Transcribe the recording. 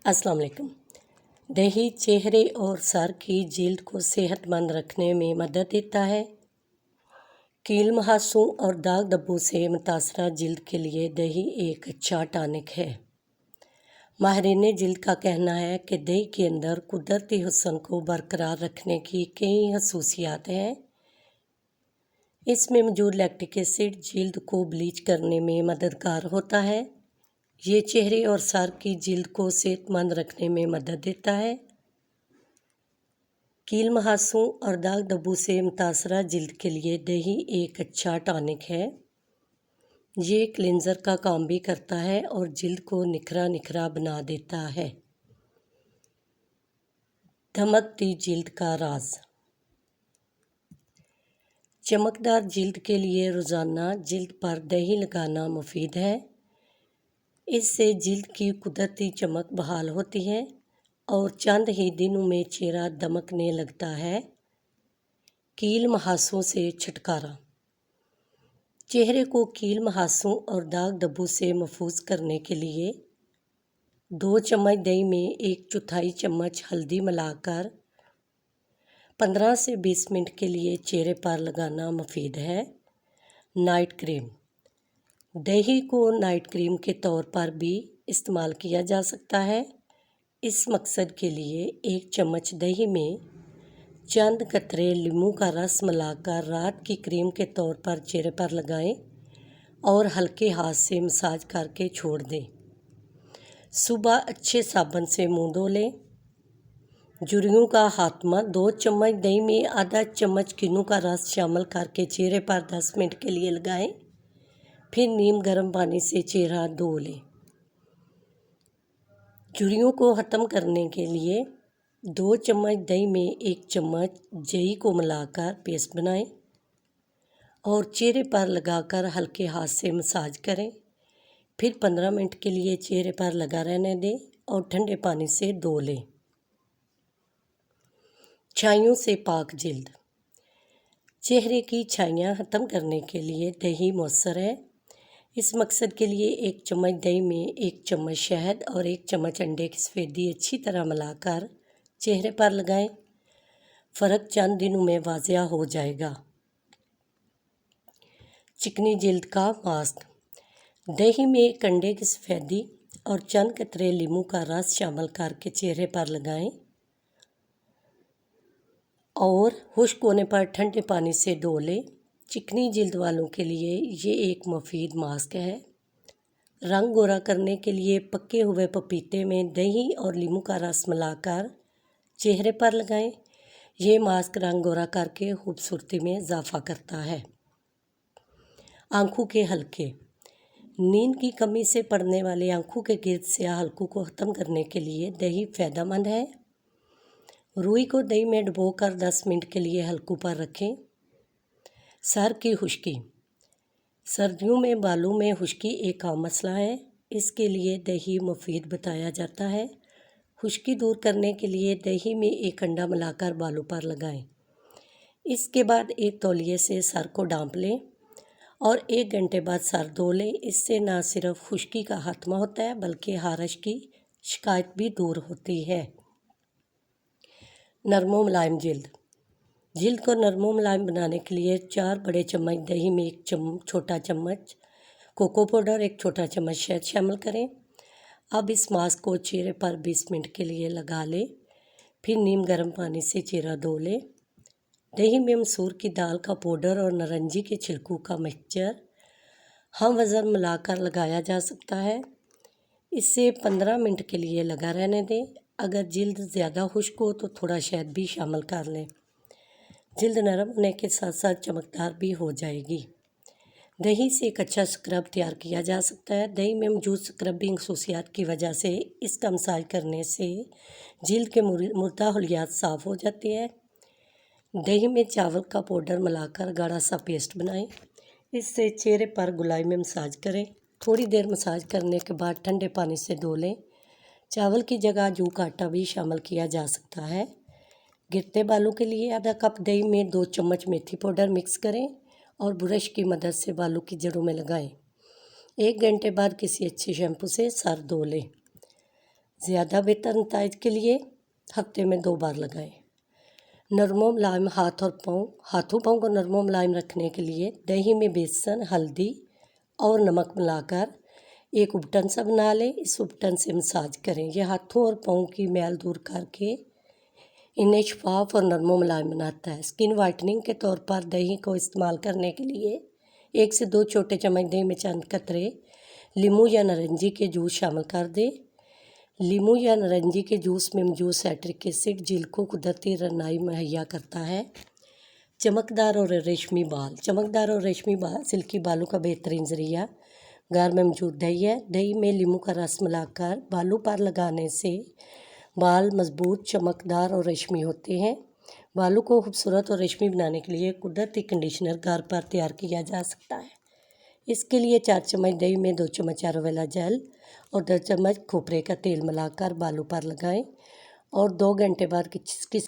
अस्सलाम वालेकुम। दही चेहरे और सर की जिल्द को सेहतमंद रखने में मदद देता है। कील मुहासों और दाग धब्बों से मुतासरा जिल्द के लिए दही एक अच्छा टॉनिक है। माहिरीन जिल्द का कहना है कि दही के अंदर कुदरती हुस्न को बरकरार रखने की कई खसूसियात हैं। इसमें मौजूद लैक्टिक एसिड जिल्द को ब्लीच करने में मददगार होता है। ये चेहरे और सर की जिल्द को सेहतमंद रखने में मदद देता है। कील मुहासों और दाग धब्बों से मुतासरा जिल्द के लिए दही एक अच्छा टॉनिक है। ये क्लिंजर का काम भी करता है और जिल्द को निखरा निखरा बना देता है। धमकती जिल्द का राज। चमकदार जिल्द के लिए रोज़ाना जिल्द पर दही लगाना मुफीद है। इससे जिल्द की कुदरती चमक बहाल होती है और चंद ही दिनों में चेहरा दमकने लगता है। कील मुहासों से छुटकारा। चेहरे को कील मुहासों और दाग धब्बों से महफूज करने के लिए 2 चम्मच दही में 1/4 चम्मच हल्दी मिलाकर 15 से 20 मिनट के लिए चेहरे पर लगाना मुफीद है। Night cream. दही को नाइट क्रीम के तौर पर भी इस्तेमाल किया जा सकता है। इस मकसद के लिए 1 चम्मच दही में चंद कतरे नींबू का रस मिलाकर रात की क्रीम के तौर पर चेहरे पर लगाएं और हल्के हाथ से मसाज करके छोड़ दें। सुबह अच्छे साबुन से मुंह धो लें। झुर्रियों का खात्मा। 2 चम्मच दही में आधा चम्मच किन्नू का रस शामिल करके चेहरे पर 10 मिनट के लिए लगाएं। फिर नीम गर्म पानी से चेहरा धो लें। झुर्रियों को ख़त्म करने के लिए 2 चम्मच दही में 1 चम्मच जई को मिलाकर पेस्ट बनाएं और चेहरे पर लगाकर हल्के हाथ से मसाज करें। फिर 15 मिनट के लिए चेहरे पर लगा रहने दें और ठंडे पानी से धो लें। छाइयों से पाक जिल्द। चेहरे की छाइयाँ ख़त्म करने के लिए दही मौसर है। इस मकसद के लिए 1 चम्मच दही में 1 चम्मच शहद और 1 चम्मच अंडे की सफ़ेदी अच्छी तरह मिलाकर चेहरे पर लगाएं। फ़र्क चंद दिनों में वाज़िया हो जाएगा। चिकनी जिल्द का मास्क। दही में 1 अंडे की सफ़ेदी और चंद कतरे नींबू का रस शामिल करके चेहरे पर लगाएं और खुश्क होने पर ठंडे पानी से धो लें। चिकनी जिल्द वालों के लिए ये एक मुफीद मास्क है। रंग गोरा करने के लिए पके हुए पपीते में दही और नींबू का रस मिलाकर चेहरे पर लगाएं। ये मास्क रंग गोरा करके खूबसूरती में इजाफा करता है। आँखों के हलके। नींद की कमी से पड़ने वाले आँखों के गिर्द स्याह हलकों को ख़त्म करने के लिए दही फ़ायदेमंद है। रुई को दही में डुबोकर 10 मिनट के लिए हलकों पर रखें। सर की खुश्की। सर्दियों में बालों में खुश्की एक आम मसला है। इसके लिए दही मुफीद बताया जाता है। खुश्की दूर करने के लिए दही में 1 अंडा मिलाकर बालों पर लगाएं। इसके बाद एक तौलिए से सर को ढांप लें और 1 घंटे बाद सर धो लें। इससे न सिर्फ खुश्की का खात्मा होता है बल्कि खारिश की शिकायत भी दूर होती है। नरम मुलायम जिल्द। जिल्द को नरम मुलायम बनाने के लिए 4 बड़े चम्मच दही में 1 छोटा चम्मच कोको पाउडर 1 छोटा चम्मच शहद शामिल करें। अब इस मास्क को चेहरे पर 20 मिनट के लिए लगा लें। फिर नीम गर्म पानी से चेहरा धो लें। दही में मसूर की दाल का पाउडर और नारंगी के छिलकों का मिक्सचर हम वज़न मिलाकर लगाया जा सकता है। इससे 15 मिनट के लिए लगा रहने दें। अगर जिल्द ज़्यादा खुश्क हो तो थोड़ा शहद भी शामिल कर लें। जिल्द नरम होने के साथ साथ चमकदार भी हो जाएगी। दही से एक अच्छा स्क्रब तैयार किया जा सकता है। दही में मौजूद स्क्रबिंग खसूसियात की वजह से इसका मसाज करने से जिल्द के मुर्दा हुलियात साफ़ हो जाती है। दही में चावल का पाउडर मिलाकर गाढ़ा सा पेस्ट बनाएं। इससे चेहरे पर गुलाई में मसाज करें। थोड़ी देर मसाज करने के बाद ठंडे पानी से धो लें। चावल की जगह जू का आटा भी शामिल किया जा सकता है। गिरते बालों के लिए आधा कप दही में 2 चम्मच मेथी पाउडर मिक्स करें और ब्रश की मदद से बालों की जड़ों में लगाएं। 1 घंटे बाद किसी अच्छे शैम्पू से सर धो लें। ज़्यादा बेहतर नताइज के लिए हफ्ते में 2 बार लगाएं। नरमो मुलायम हाथों पाँव को नरमो मुलायम रखने के लिए दही में बेसन, हल्दी और नमक मिलाकर एक उपटन सा बना लें। इस उपटन से मसाज करें। यह हाथों और पाँव की मैल दूर करके इन्हें शफाफ और नरमो मुलायम बनाता है। स्किन वाइटनिंग के तौर पर दही को इस्तेमाल करने के लिए 1 से 2 छोटे चम्मच दही में चंद कतरे लीमू या नारंगी के जूस शामिल कर दें। लीमू या नारंगी के जूस में मौजूद साइट्रिक एसिड जिल्द को कुदरती रंगाई मुहैया करता है। चमकदार और रेशमी बाल सिल्की बालों का बेहतरीन ज़रिया घर में मौजूद दही है। दही में लीमू का रस मिलाकर बालों पर लगाने से बाल मजबूत, चमकदार और रेशमी होते हैं। बालों को खूबसूरत और रेशमी बनाने के लिए कुदरती कंडीशनर घर पर तैयार किया जा सकता है। इसके लिए 4 चम्मच दही में 2 चम्मच एलोवेरा जेल और 2 चम्मच खोपरे का तेल मिलाकर बालों पर लगाएं और 2 घंटे बाद किस